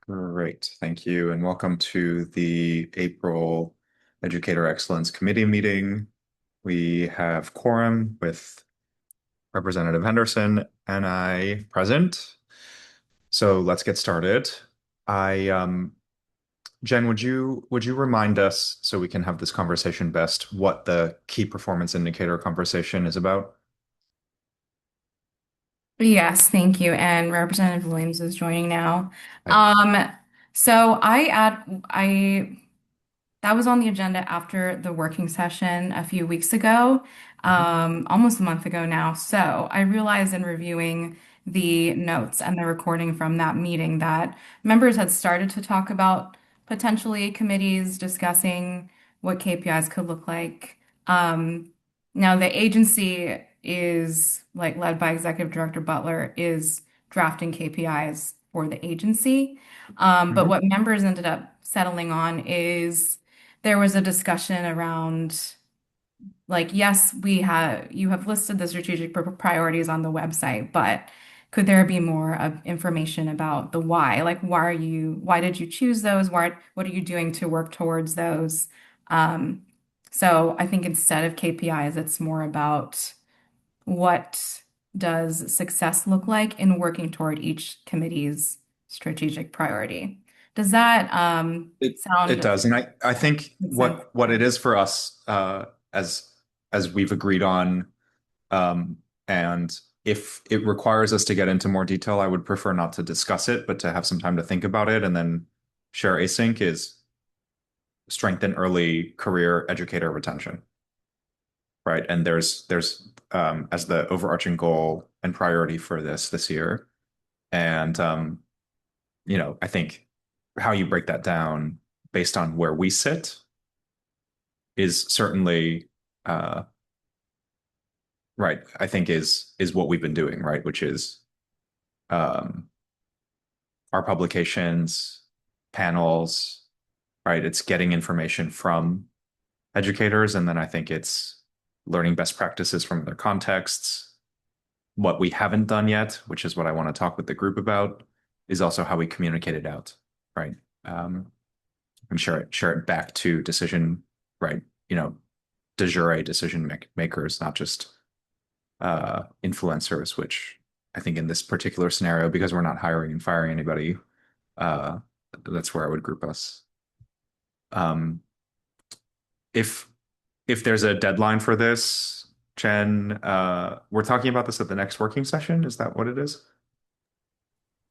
Great, thank you, and welcome to the April Educator Excellence Committee meeting. We have quorum with Representative Henderson and I present. So let's get started. I Jen, would you remind us so we can have this conversation best what the key performance indicator conversation is about? Yes, thank you. And Representative Williams is joining now. Hi. Um, so I that was on the agenda after the working session a few weeks ago, Mhm. almost a month ago now. So I realized in reviewing the notes and the recording from that meeting that members had started to talk about potentially committees discussing what KPIs could look like. Um, Now the agency is like led by Executive Director Butler is drafting KPIs for the agency. But Mhm. what members ended up settling on is there was a discussion around like, yes, you have listed the strategic priorities on the website, but could there be more of information about the why? Like, why did you choose those? What are you doing to work towards those? Um, so I think instead of KPIs, it's more about what does success look like in working toward each committee's strategic priority? Does that It sound does, and I think make sense? what it is for us as we've agreed on. Um, and if it requires us to get into more detail, I would prefer not to discuss it, but to have some time to think about it and then share async is strengthen early career educator retention, right? And there's as the overarching goal and priority for this year. And I think how you break that down based on where we sit is certainly right, I think is what we've been doing, right? Which is um our publications, panels, right? It's getting information from educators, and then I think it's learning best practices from their contexts. What we haven't done yet, which is what I want to talk with the group about, is also how we communicate it out, right? Um, and share it back to decision, right? You know, de jure makers, not just influencers, which I think in this particular scenario, because we're not hiring and firing anybody, uh, that's where I would group us. Um, if if there's a deadline for this, Jen, we're talking about this at the next working session. Is that what it is?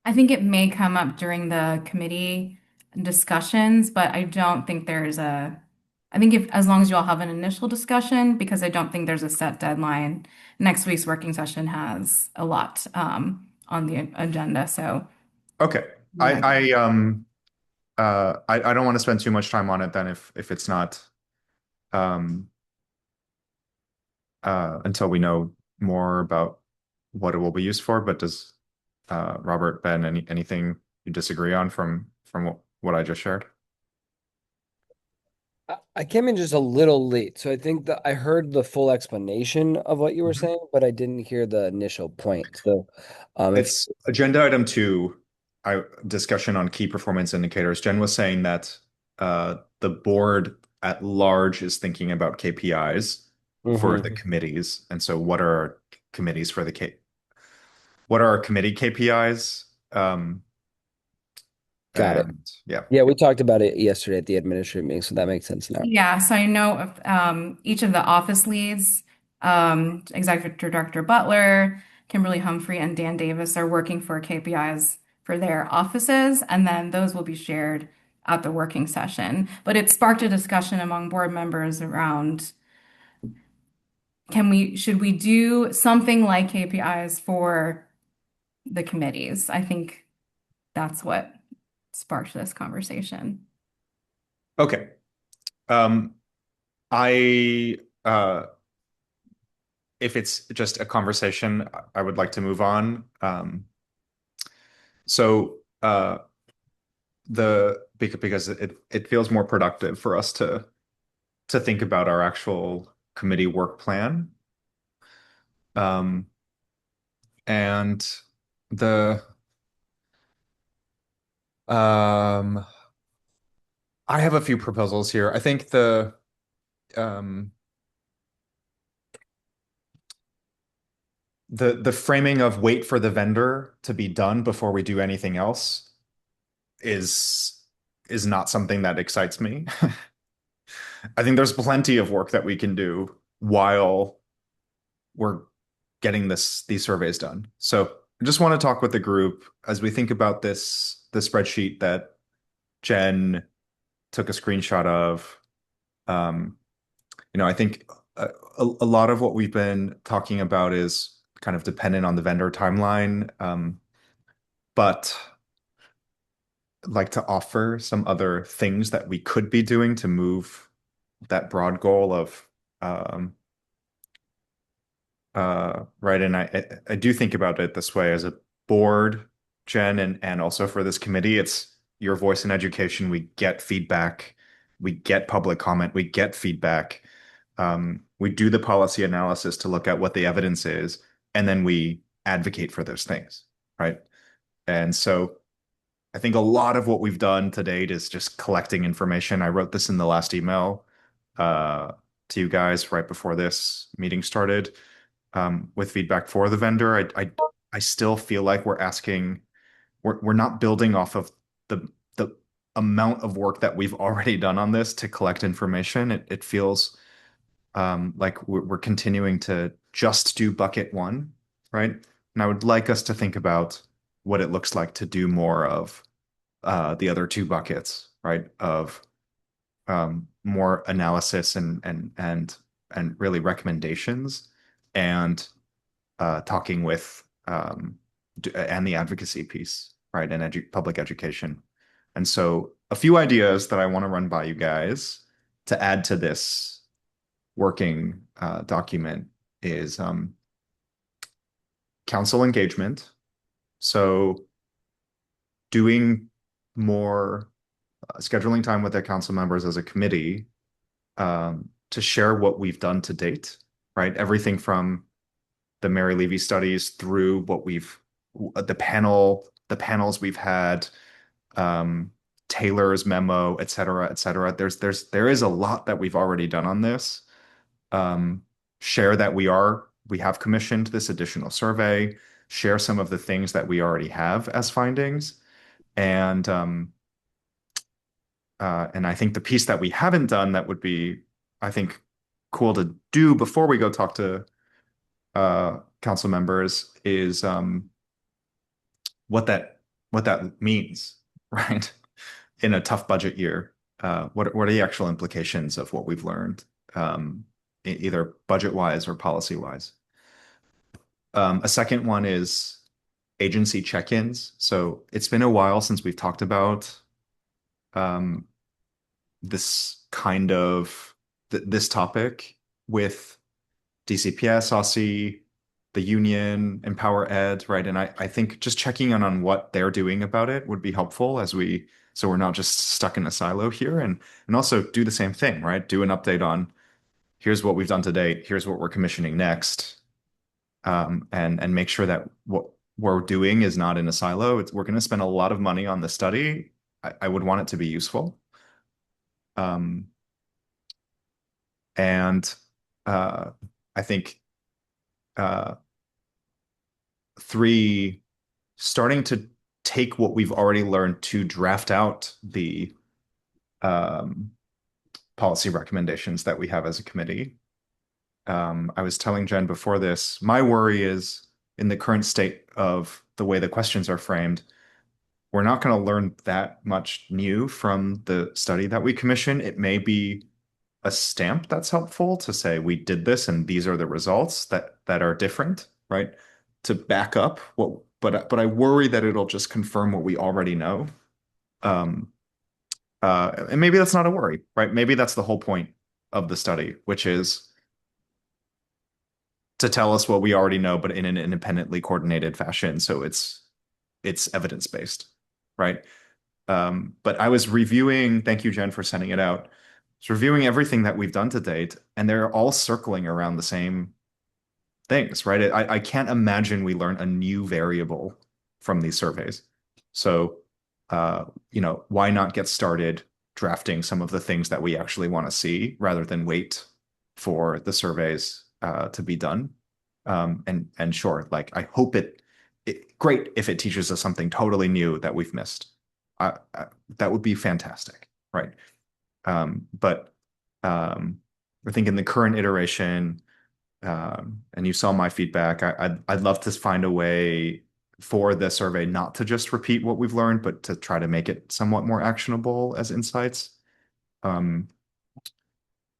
I think it may come up during the committee discussions, but I don't think I think if, as long as you all have an initial discussion, because I don't think there's a set deadline. Next week's working session has a lot, on the agenda, so Okay. we might. I don't want to spend too much time on it then if it's not um until we know more about what it will be used for. But does Robert, Ben, anything you disagree on from what I just shared? I came in just a little late, so I think that I heard the full explanation of what you were Mhm. saying, but I didn't hear the initial point. So, if It's agenda item two, discussion on key performance indicators. Jen was saying that the board at large is thinking about KPIs for the Mhm. committees. And so committees for the K what are our committee KPIs? Got it. And yeah. Yeah, we talked about it yesterday at the administrative meeting, so that makes sense now. Yeah, so I know of, each of the office leads, Executive Director Butler, Kimberly Humphrey, and Dan Davis are working for KPIs for their offices, and then those will be shared at the working session. But it sparked a discussion among board members around should we do something like KPIs for the committees? I think that's what sparked this conversation. Okay. Um, I if it's just a conversation, I would like to move on. So because it feels more productive for us to think about our actual committee work plan. Um, and the Um, I have a few proposals here. I think um the framing of wait for the vendor to be done before we do anything else is is not something that excites me. I think there's plenty of work that we can do while we're getting these surveys done. So I just want to talk with the group as we think about the spreadsheet that Jen took a screenshot of. Um, I think a lot of what we've been talking about is kind of dependent on the vendor timeline, but I'd like to offer some other things that we could be doing to move that broad goal of um, right. And I do think about it this way as a board, Jen, and also for this committee, it's your voice in education. We get feedback, we get public comment, we get feedback. We do the policy analysis to look at what the evidence is, and then we advocate for those things, right? And so I think a lot of what we've done to date is just collecting information. I wrote this in the last email uh, to you guys right before this meeting started with feedback for the vendor. I still feel like we're not building off of the amount of work that we've already done on this to collect information. It feels like we're continuing to just do bucket one, right? And I would like us to think about what it looks like to do more of the other two buckets, right? Of more analysis and really recommendations and talking with and the advocacy piece, right? And public education. And so a few ideas that I want to run by you guys to add to this working document is council engagement. So doing more scheduling time with their council members as a committee to share what we've done to date, right? Everything from the Mary Levy studies through what we've the panels we've had, um, Taylor's memo, et cetera, et cetera. There is a lot that we've already done on this. Um, Share that we have commissioned this additional survey, share some of the things that we already have as findings, and and I think the piece that we haven't done that would be, I think, cool to do before we go talk to council members is what that means, right? In a tough budget year, what are the actual implications of what we've learned, either budget wise or policy wise? A second one is agency check-ins. So it's been a while since we've talked about um, this kind of this topic with DCPS, OSSI, the union, Empower Ed, right? And I think just checking in on what they're doing about it would be helpful so we're not just stuck in a silo here and also do the same thing, right? Do an update on here's what we've done to date, here's what we're commissioning next, and make sure that what we're doing is not in a silo. We're going to spend a lot of money on the study. I would want it to be useful. Um, and uh, I think uh, three, starting to take what we've already learned to draft out the um, policy recommendations that we have as a committee. I was telling Jen before this, my worry is in the current state of the way the questions are framed, we're not going to learn that much new from the study that we commission. It may be a stamp that's helpful to say we did this and these are the results that are different, right? To back up what, but I worry that it'll just confirm what we already know. Um, and maybe that's not a worry, right? Maybe that's the whole point of the study, which is to tell us what we already know, but in an independently coordinated fashion. So it's evidence-based, right? But I was reviewing, thank you, Jen, for sending it out. I was reviewing everything that we've done to date, and they're all circling around the same things, right? I can't imagine we learn a new variable from these surveys. So why not get started drafting some of the things that we actually want to see rather than wait for the surveys to be done. And sure, like I hope great if it teaches us something totally new that we've missed. I, that would be fantastic, right? But I think in the current iteration, and you saw my feedback, I'd love to find a way for the survey not to just repeat what we've learned, but to try to make it somewhat more actionable as insights. Um,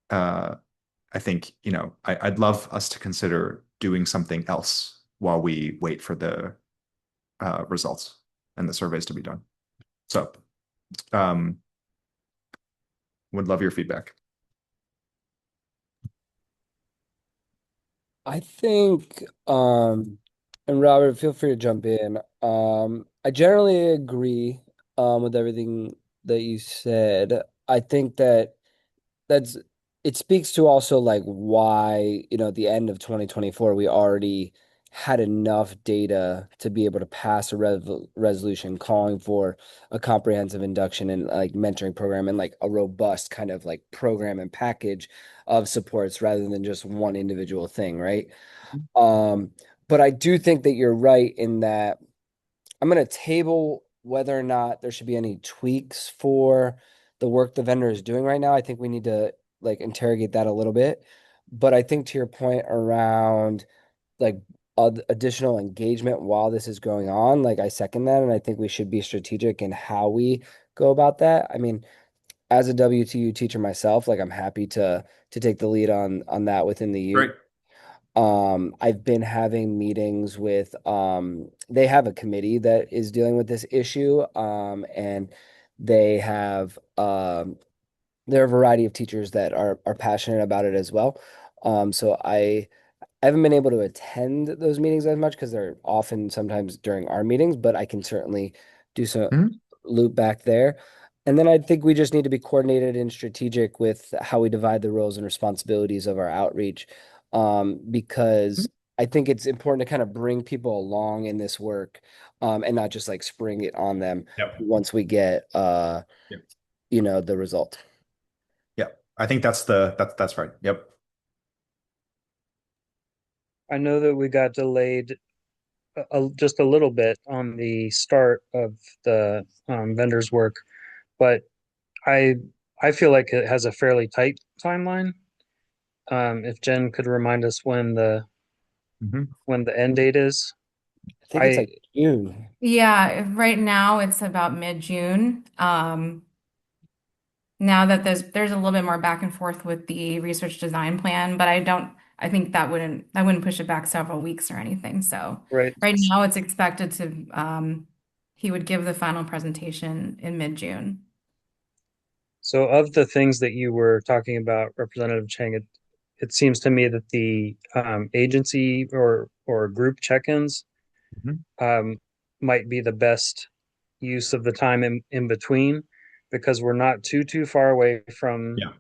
uh, I think, I'd love us to consider doing something else while we wait for the results and the surveys to be done. So, um, would love your feedback. I think, and Robert, feel free to jump in. I generally agree, with everything that you said. I think that that's it speaks to also like why, at the end of 2024, we already had enough data to be able to pass a resolution calling for a comprehensive induction and like mentoring program and like a robust kind of like program and package of supports rather than just one individual thing, right? Um, but I do think that you're right in that I'm going to table whether or not there should be any tweaks for the work the vendor is doing right now. I think we need to like interrogate that a little bit. But I think to your point around like additional engagement while this is going on, like I second that. And I think we should be strategic in how we go about that. I mean, as a WTU teacher myself, like I'm happy to take the lead on that within the U. Great. I've been having meetings with, they have a committee that is dealing with this issue, and they have, there are a variety of teachers that are passionate about it as well. So I haven't been able to attend those meetings as much because they're often sometimes during our meetings, but I can certainly do some Mhm. loop back there. And then I think we just need to be coordinated and strategic with how we divide the roles and responsibilities of our outreach. Because I think it's important to kind of bring people along in this work, and not just like spring it on them Yep. once we get, Yep. the result. Yep. I think that's right. Yep. I know that we got delayed just a little bit on the start of the vendor's work, but I I feel like it has a fairly tight timeline. If Jen could remind us Mhm. when the end date is, I think it's I like June. Yeah, right now it's about mid-June. Now that there's a little bit more back and forth with the research design plan, but I think that wouldn't push it back several weeks or anything. So right. right now it's expected to he would give the final presentation in mid-June. So of the things that you were talking about, Representative Chang, it seems to me that the agency or group check-ins Mhm. um, might be the best use of the time in between because we're not too far away from Yeah.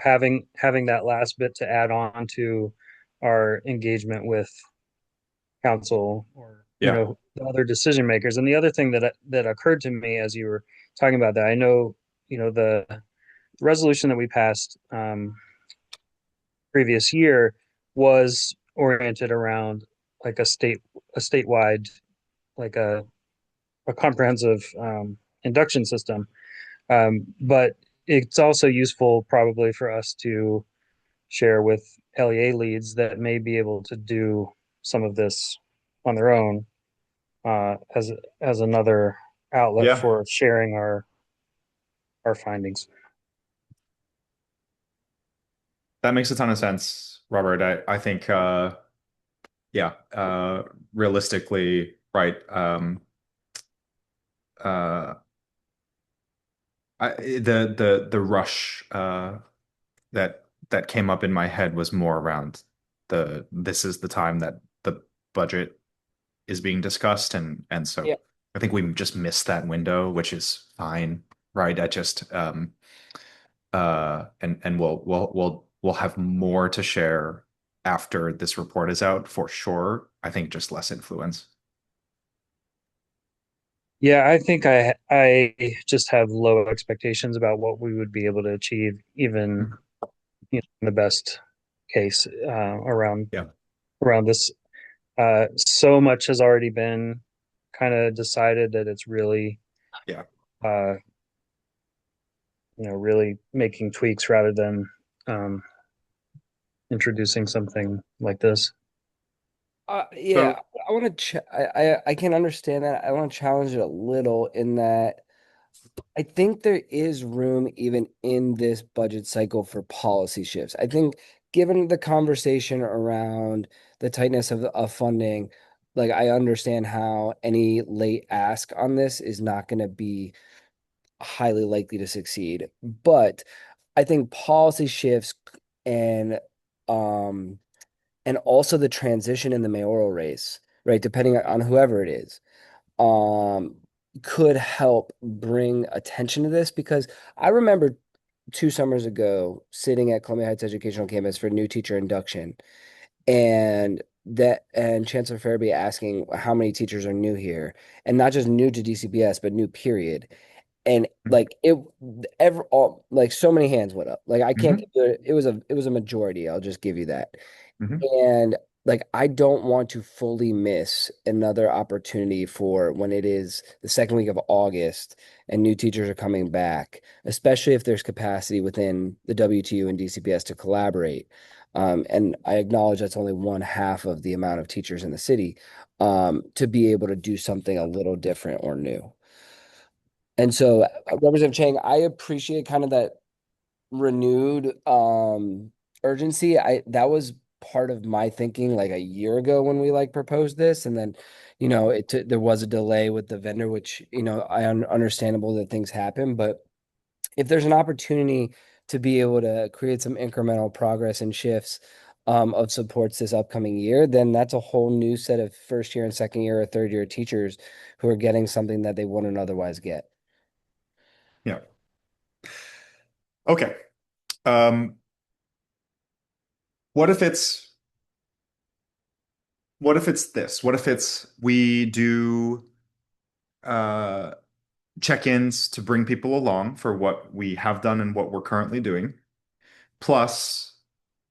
having that last bit to add on to our engagement with council or Yeah. the other decision makers. And the other thing that occurred to me as you were talking about that, I know the resolution that we passed previous year was oriented around like a statewide like a comprehensive induction system. But it's also useful probably for us to share with LEA leads that may be able to do some of this on their own as another outlet Yeah. for sharing our findings. That makes a ton of sense, Robert. I think yeah, realistically, right. Uh the rush that came up in my head was more around this is the time that the budget is being discussed, and so Yeah. I think we just missed that window, which is fine, right? I just and we'll have more to share after this report is out for sure. I think just less influence. Yeah, I think I just have low expectations about what we would be able to achieve, even Mhm. in the best case Yeah. around this. So much has already been kind of decided that it's really Yeah. uh, really making tweaks rather than um, introducing something like this. Yeah, So, I want to I can understand that. I want to challenge it a little in that I think there is room even in this budget cycle for policy shifts. I think given the conversation around the tightness of funding, like I understand how any late ask on this is not going to be highly likely to succeed. But I think policy shifts and um and also the transition in the mayoral race, right, depending on whoever it is, um, could help bring attention to this because I remember 2 summers ago sitting at Columbia Heights Educational Campus for new teacher induction and Chancellor Farabee asking how many teachers are new here and not just new to DCBS but new period. And like it ever all like so many hands went up. Like I can't mhm, give you it was a majority. I'll just give you that. mhm, And like, I don't want to fully miss another opportunity for when it is the second week of August and new teachers are coming back, especially if there's capacity within the WTU and DCPS to collaborate. And I acknowledge that's only one half of the amount of teachers in the city, to be able to do something a little different or new. And so, Representative Chang, I appreciate kind of that renewed urgency. I that was part of my thinking like a year ago when we like proposed this, and then there was a delay with the vendor, which understandable that things happen, but if there's an opportunity to be able to create some incremental progress and shifts of supports this upcoming year, then that's a whole new set of first year and second year or third year teachers who are getting something that they wouldn't otherwise get. yeah. Okay. Um, what if it's what if it's this? What if it's we do uh check-ins to bring people along for what we have done and what we're currently doing, plus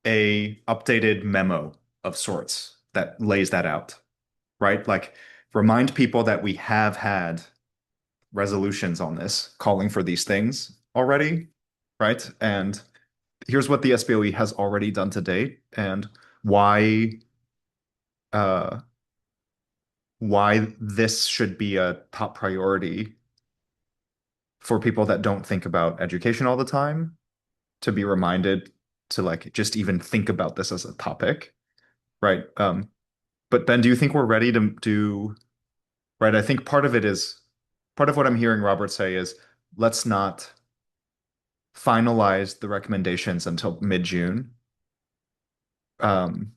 a updated memo of sorts that lays that out, right? Like remind people that we have had resolutions on this calling for these things already, right? And here's what the SBOE has already done to date and why uh why this should be a top priority for people that don't think about education all the time, to be reminded to like just even think about this as a topic, right? But Ben, do you think we're ready to do, right? I think part of what I'm hearing Robert say is let's not finalize the recommendations until mid-June, um,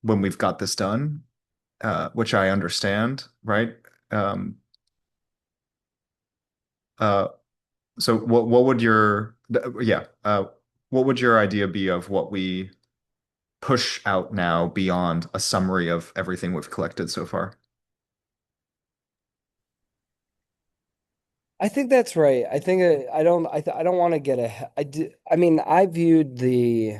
when we've got this done, which I understand, right? Um, uh, so what would your yeah what would your idea be of what we push out now beyond a summary of everything we've collected so far? I think that's right. I think I don't want to get ahead. I mean, I viewed the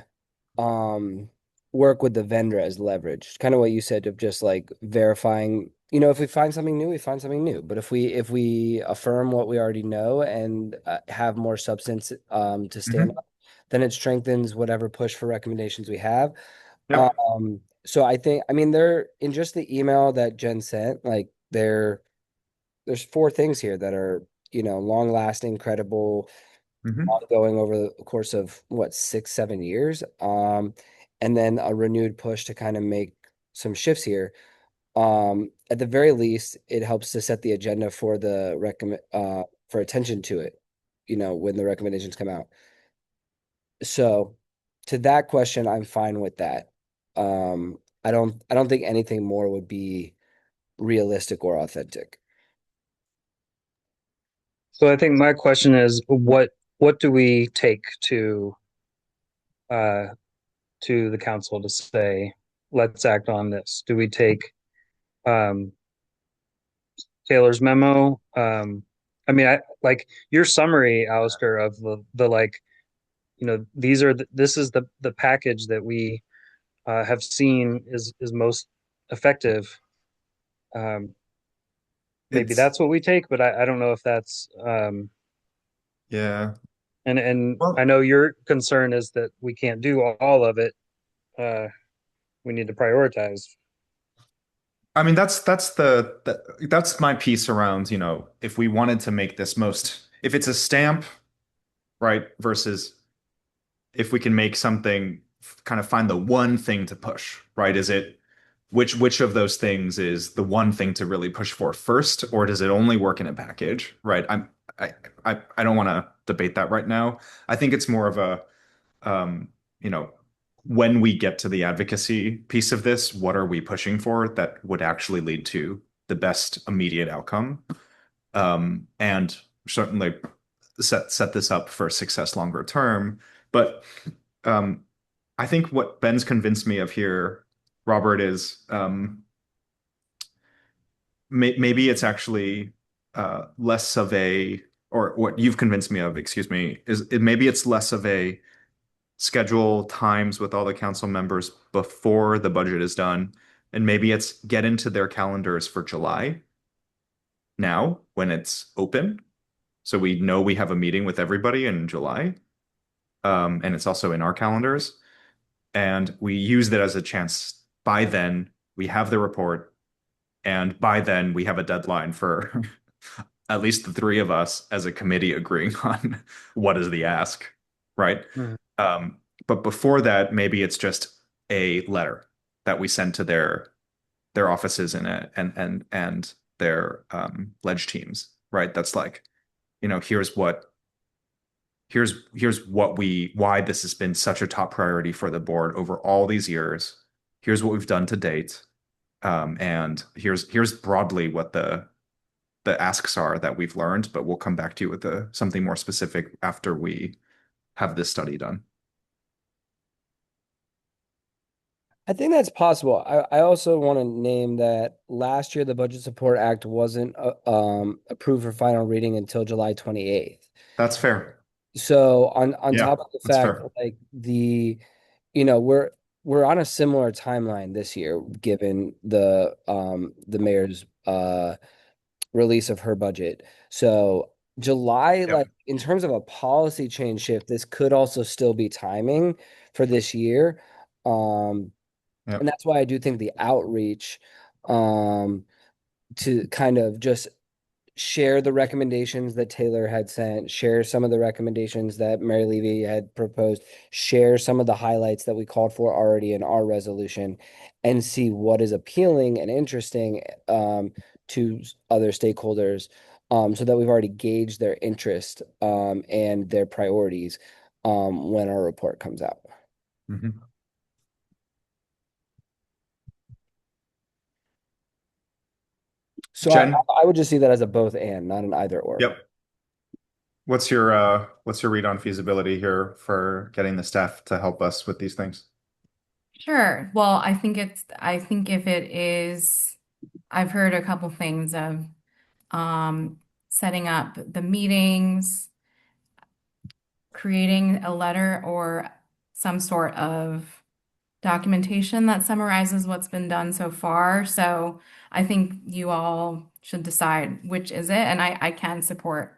um work with the vendor as leverage. Kind of what you said of just like verifying, if we find something new, we find something new. But if we affirm what we already know and have more substance to stand Hmm. on, then it strengthens whatever push for recommendations we have. Yep. So I think, I mean, they're in just the email that Jen sent, like there's four things here that are, long lasting, credible, Hmm. ongoing over the course of what, 6, 7 years. And then a renewed push to kind of make some shifts here. At the very least, it helps to set the agenda for the recommend for attention to it, when the recommendations come out. So to that question, I'm fine with that. I don't think anything more would be realistic or authentic. So I think my question is, what do we take uh, to the council to say, let's act on this? Do we take um, Taylor's memo. I mean, I like your summary, Alistair, of the like, this is the package that we have seen is most effective. Um, Maybe It's that's what we take, but I don't know if that's yeah. and I Well, know your concern is that we can't do all of it. Uh, we need to prioritize. I mean that's my piece around, if we wanted to make this most if it's a stamp, right, versus if we can make something kind of find the one thing to push, right? Is it which of those things is the one thing to really push for first, or does it only work in a package, right? I I don't want to debate that right now. I think it's more of a um, you know, when we get to the advocacy piece of this, what are we pushing for that would actually lead to the best immediate outcome? And certainly set this up for success longer term. But um, I think what Ben's convinced me of here, Robert, is maybe it's actually less of a, or what you've convinced me of, excuse me, maybe it's less of a schedule times with all the council members before the budget is done, and maybe it's get into their calendars for July now when it's open, so we know we have a meeting with everybody in July, and it's also in our calendars, and we use that as a chance. By then, we have the report, and by then we have a deadline for at least the three of us as a committee agreeing on what is the ask, right? Mhm. Um, but before that, maybe it's just a letter that we send to their offices and their ledge teams, right? That's like, here's what we why this has been such a top priority for the board over all these years. Here's what we've done to date. And here's broadly what the asks are that we've learned, but we'll come back to you with something more specific after we have this study done. I think that's possible. I also want to name that last year the Budget Support Act wasn't approved for final reading until July 28th. That's fair. So on Yeah, top of the that's fact fair. like we're on a similar timeline this year given the mayor's release of her budget. So July, like Yep. in terms of a policy change shift, this could also still be timing for this year. Um, and Yep. that's why I do think the outreach um, to kind of just share the recommendations that Taylor had sent, share some of the recommendations that Mary Levy had proposed, share some of the highlights that we called for already in our resolution, and see what is appealing and interesting to other stakeholders, so that we've already gauged their interest and their priorities when our report comes out. Mhm. So Jen, I would just see that as a both and, not an either or. yep. What's your read on feasibility here for getting the staff to help us with these things? Sure. Well, I think if it is, I've heard a couple things of setting up the meetings, creating a letter or some sort of documentation that summarizes what's been done so far. So I think you all should decide which is it, and I can support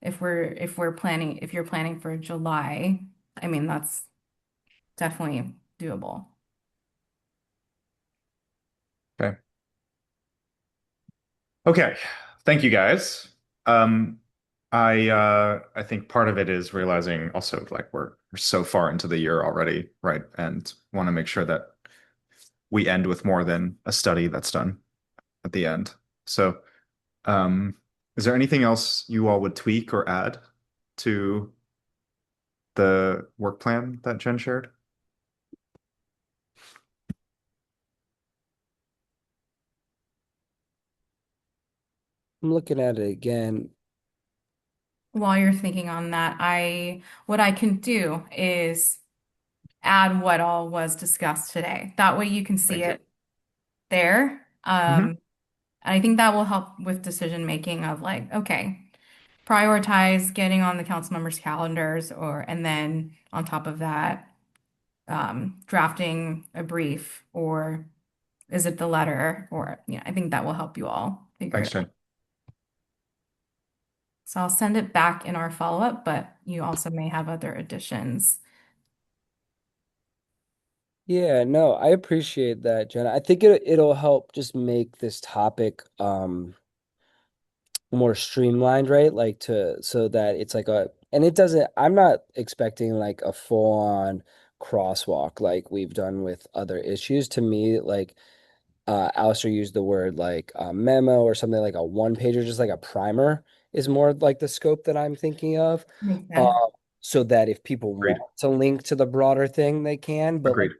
if you're planning for July. I mean, that's definitely doable. Okay. Okay. Thank you guys. Um, I think part of it is realizing also like we're so far into the year already, right? And want to make sure that we end with more than a study that's done at the end. So, is there anything else you all would tweak or add to the work plan that Jen shared? I'm looking at it again. While you're thinking on that, what I can do is add what all was discussed today. That way you can see Thank you. it there. Hmm. And I think that will help with decision making of like, okay, prioritize getting on the council members' calendars or and then on top of that, drafting a brief or is it the letter or yeah, I think that will help you all figure Thanks, it out. Jen. So I'll send it back in our follow-up, but you also may have other additions. Yeah, no, I appreciate that, Jenna. I think it'll help just make this topic more streamlined, right? Like to so that it's like a and it doesn't I'm not expecting like a full on crosswalk like we've done with other issues. To me, like Alistair used the word like a memo or something like a one pager, just like a primer is more like the scope that I'm thinking of. Makes Uh, sense. so that if people Agreed. want to link to the broader thing, they can, but like Agreed.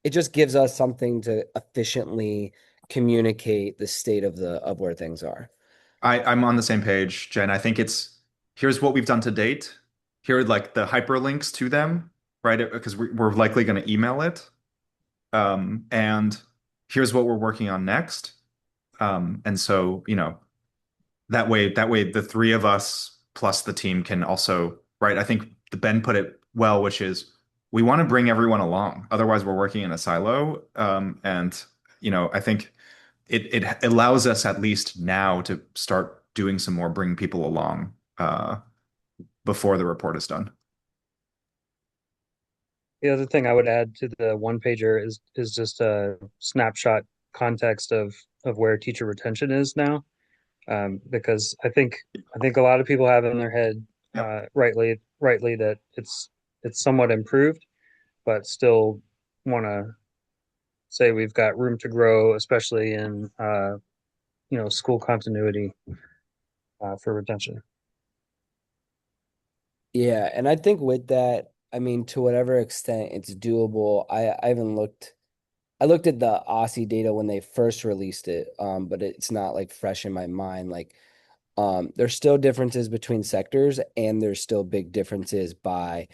it just gives us something to efficiently communicate the state of where things are. I'm on the same page, Jen. I think it's here's what we've done to date. Here are like the hyperlinks to them, right? Because we're likely going to email it. And here's what we're working on next. And so, that way the three of us plus the team can also, right? I think the Ben put it well, which is we want to bring everyone along. Otherwise, we're working in a silo. And I think it allows us at least now to start doing some more bring people along before the report is done. The other thing I would add to the one pager is just a snapshot context of where teacher retention is now, because I think a lot of people have in their head, Yep. rightly that it's somewhat improved, but still want to say we've got room to grow, especially in school continuity for retention. Yeah, and I think with that, I mean, to whatever extent it's doable, I haven't looked. I looked at the Aussie data when they first released it, but it's not like fresh in my mind. Like, there's still differences between sectors, and there's still big differences by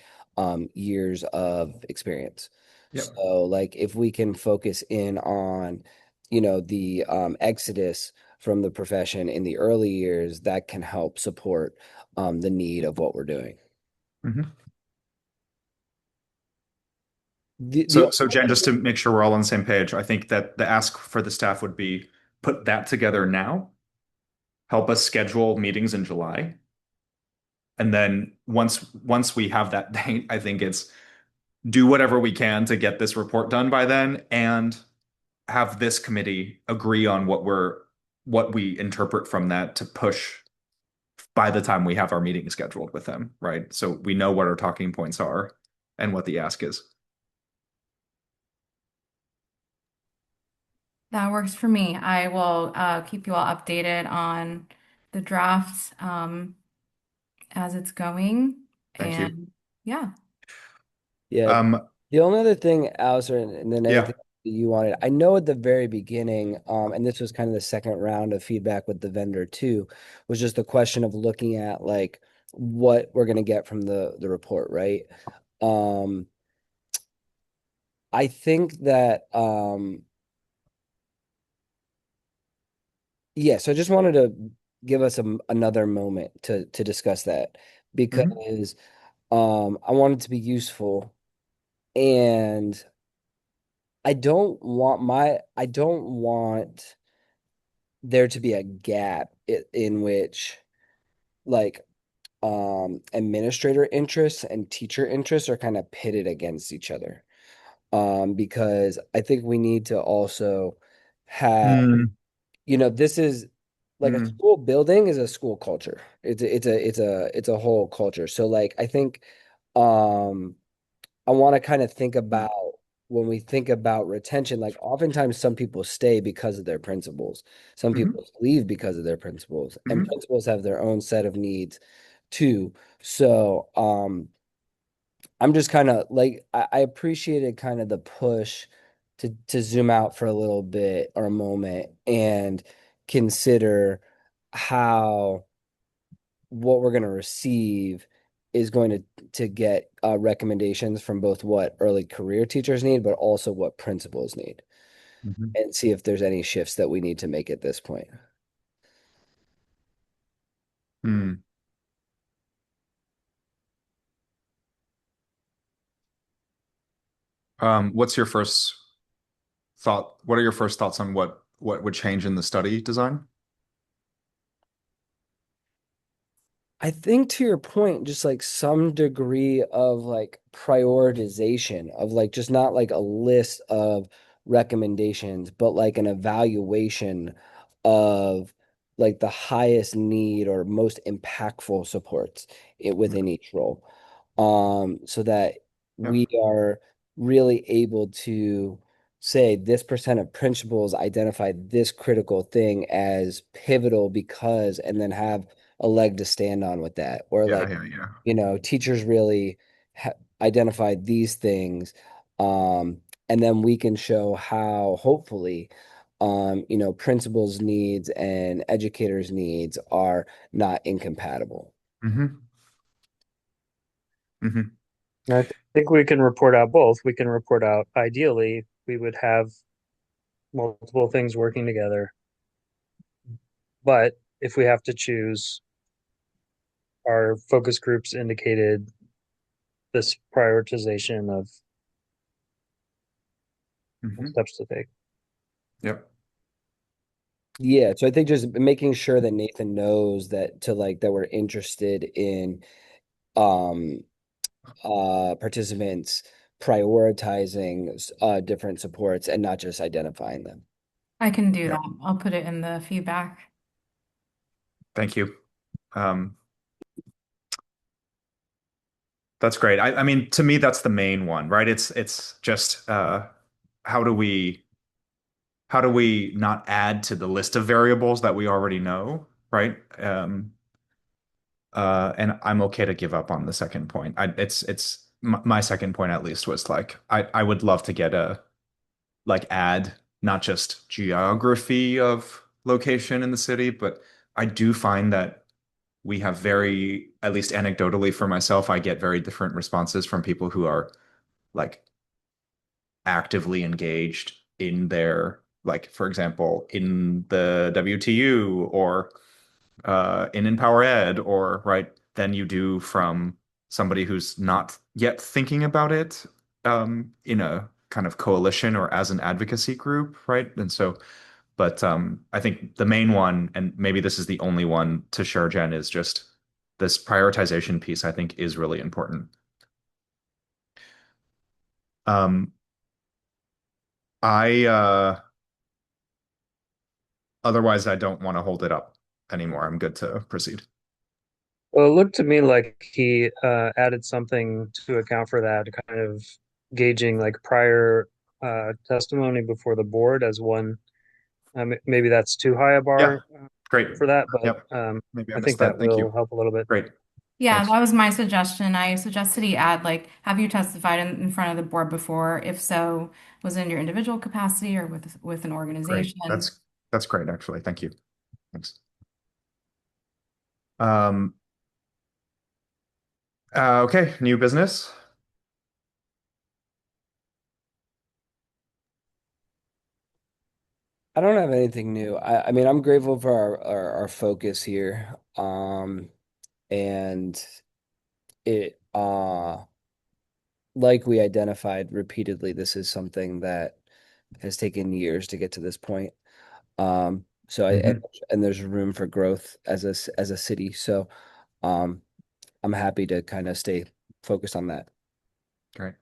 years of experience. Yep. So, like, if we can focus in on, the exodus from the profession in the early years, that can help support the need of what we're doing. Mhm. The So Jen, just to make sure we're all on the same page, I think that the ask for the staff would be put that together now, help us schedule meetings in July. And then once we have that date, I think it's do whatever we can to get this report done by then and have this committee agree on what we interpret from that to push by the time we have our meeting scheduled with them, right? So we know what our talking points are and what the ask is. That works for me. I will keep you all updated on the draft as it's going. Thank you. And yeah, Yeah. Um, The only other thing, Alistair, and then yeah. anything that you wanted, I know at the very beginning, and this was kind of the second round of feedback with the vendor too, was just the question of looking at like what we're gonna get from the report, right? Um, I think that yeah, so I just wanted to give us another moment to discuss that Mhm. because I want it to be useful and I don't want there to be a gap in which like administrator interests and teacher interests are kind of pitted against each other. Because I think we need to also have, Mm, this is like a mm, school building is a school culture. It's a whole culture. So like I think um I want to kind of think mm, about when we think about retention, like oftentimes some people stay because of their principles. Some mhm, people leave because of their principles, and mhm. principals have their own set of needs too. So, I'm just kind of like I appreciated kind of the push to zoom out for a little bit or a moment and consider how what we're going to receive is going to get recommendations from both what early career teachers need, but also what principals need, Mhm. and see if there's any shifts that we need to make at this point. Hmm. What's your first thought? What are your first thoughts on what would change in the study design? I think to your point, just like some degree of like prioritization of like just not like a list of recommendations, but like an evaluation of like the highest need or most impactful supports within each role. So that Yep. we are really able to say this percent of principals identify this critical thing as pivotal because, and then have a leg to stand on with that. Or Yeah, like, yeah, yeah. teachers really identified these things. And then we can show how hopefully, principals' needs and educators' needs are not incompatible. Hmm. Hmm. And I think we can report out both. We can report out ideally we would have multiple things working together, but if we have to choose, our focus groups indicated this prioritization of Hmm. steps to take. Yep. Yeah, so I think just making sure that Nathan knows that to like that we're interested in um participants prioritizing different supports and not just identifying them. I can do that. Yep. I'll put it in the feedback. Thank you. Um, that's great. I mean, to me, that's the main one, right? It's just how do we how do we not add to the list of variables that we already know, right? And I'm okay to give up on the second point. It's my second point at least was like I would love to get a like add not just geography of location in the city, but I do find that we have very, at least anecdotally for myself, I get very different responses from people who are like actively engaged in their, like, for example, in the WTU or in Empower Ed, or right, than you do from somebody who's not yet thinking about it in a kind of coalition or as an advocacy group, right? And so, but I think the main one, and maybe this is the only one to share, Jen, is just this prioritization piece, I think is really important. Um, I otherwise I don't want to hold it up anymore. I'm good to proceed. Well, it looked to me like he added something to account for that, kind of gauging like prior testimony before the board as one. Maybe that's too high a Yeah, bar great. for that, but Yep. Maybe I I think missed that that. Thank will you. help a little bit. Great. Yeah, Thanks. that was my suggestion. I suggested he add like, have you testified in front of the board before? If so, was it in your individual capacity or with an Great. organization? That's great, actually. Thank you. Thanks. Um, okay, new business. I don't have anything new. I mean, I'm grateful for our focus here. And it like we identified repeatedly, this is something that has taken years to get to this point. So Hmm. and there's room for growth as as a city. So um I'm happy to kind of stay focused on that. Great.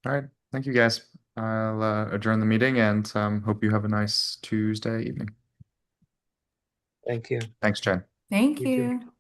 All right. Thank you, guys. I'll adjourn the meeting and hope you have a nice Tuesday evening. Thank you. Thanks, Jen. Thank You too. you.